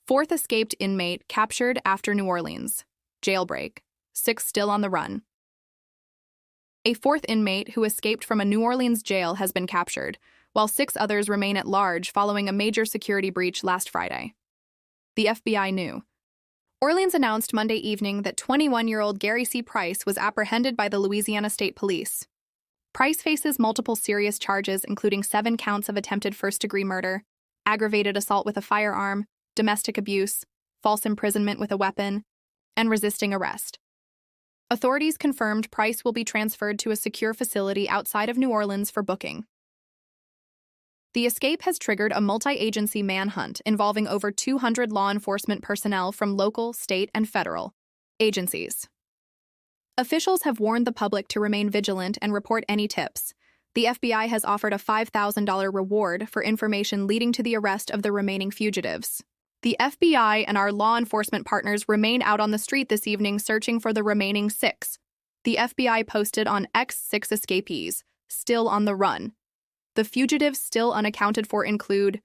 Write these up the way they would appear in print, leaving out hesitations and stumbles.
Fourth escaped inmate captured after New Orleans. Jailbreak. 6 still on the run. A fourth inmate who escaped from a New Orleans jail has been captured, while 6 others remain at large following a major security breach last Friday. The FBI knew. Orleans announced Monday evening that 21-year-old Gary C. Price was apprehended by the Louisiana State Police. Price faces multiple serious charges, including 7 counts of attempted first-degree murder, aggravated assault with a firearm, domestic abuse, false imprisonment with a weapon, and resisting arrest. Authorities confirmed Price will be transferred to a secure facility outside of New Orleans for booking. The escape has triggered a multi-agency manhunt involving over 200 law enforcement personnel from local, state, and federal agencies. Officials have warned the public to remain vigilant and report any tips. The FBI has offered a $5,000 reward for information leading to the arrest of the remaining fugitives. The FBI and our law enforcement partners remain out on the street this evening searching for the remaining 6. The FBI posted on X 6 escapees, still on the run. The fugitives still unaccounted for include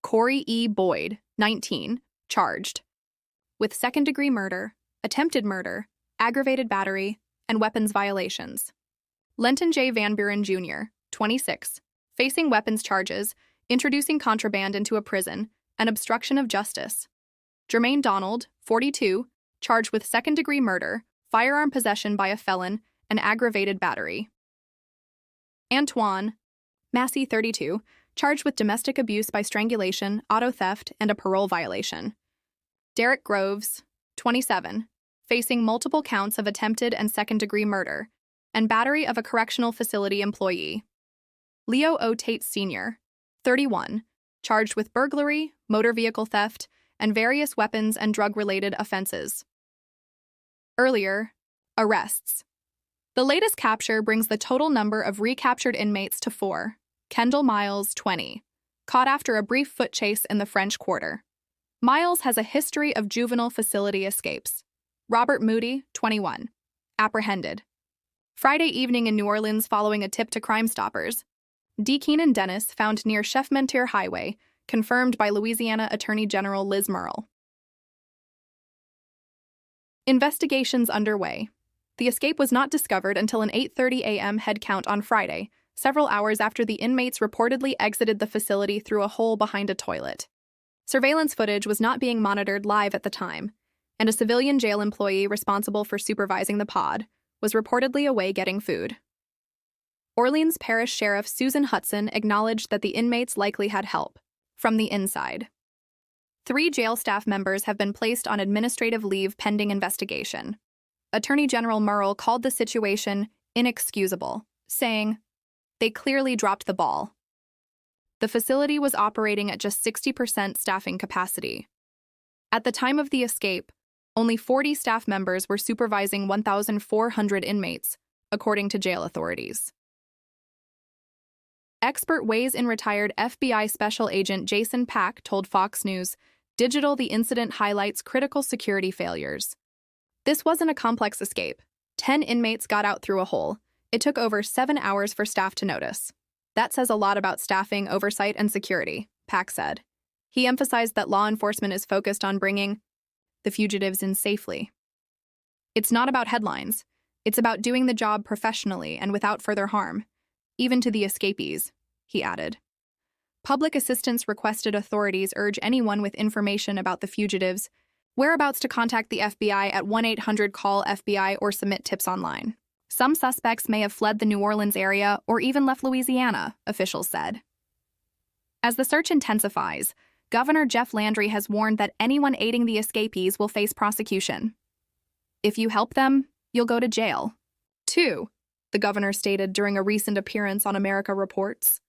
Corey E. Boyd, 19, charged with second-degree murder, attempted murder, aggravated battery, and weapons violations. Lenton J. Van Buren Jr., 26, facing weapons charges, introducing contraband into a prison, and obstruction of justice. Jermaine Donald, 42, charged with second-degree murder, firearm possession by a felon, and aggravated battery. Antoine Massey, 32, charged with domestic abuse by strangulation, auto theft, and a parole violation. Derek Groves, 27, facing multiple counts of attempted and second-degree murder, and battery of a correctional facility employee. Leo O. Tate Sr., 31, charged with burglary, motor vehicle theft, and various weapons and drug-related offenses. Earlier, arrests. The latest capture brings the total number of recaptured inmates to 4. Kendall Miles, 20, caught after a brief foot chase in the French Quarter. Miles has a history of juvenile facility escapes. Robert Moody, 21, apprehended Friday evening in New Orleans following a tip to Crime Stoppers. D. Keenan Dennis found near Chef Mentir Highway, confirmed by Louisiana Attorney General Liz Murrill. Investigations underway. The escape was not discovered until an 8:30 a.m. head count on Friday, several hours after the inmates reportedly exited the facility through a hole behind a toilet. Surveillance footage was not being monitored live at the time, and a civilian jail employee responsible for supervising the pod was reportedly away getting food. Orleans Parish Sheriff Susan Hudson acknowledged that the inmates likely had help from the inside. 3 jail staff members have been placed on administrative leave pending investigation. Attorney General Murrill called the situation inexcusable, saying, "They clearly dropped the ball." The facility was operating at just 60% staffing capacity. At the time of the escape, only 40 staff members were supervising 1,400 inmates, according to jail authorities. Expert weighs-in retired FBI Special Agent Jason Pack told Fox News, "Digital, the incident highlights critical security failures. This wasn't a complex escape. 10 inmates got out through a hole. It took over 7 hours for staff to notice. That says a lot about staffing, oversight, and security," Pack said. He emphasized that law enforcement is focused on bringing the fugitives in safely. "It's not about headlines. It's about doing the job professionally and without further harm, even to the escapees," he added. Public assistance requested authorities urge anyone with information about the fugitives' whereabouts to contact the FBI at 1-800-CALL-FBI or submit tips online. Some suspects may have fled the New Orleans area or even left Louisiana, officials said. As the search intensifies, Governor Jeff Landry has warned that anyone aiding the escapees will face prosecution. "If you help them, you'll go to jail, too," the governor stated during a recent appearance on America Reports.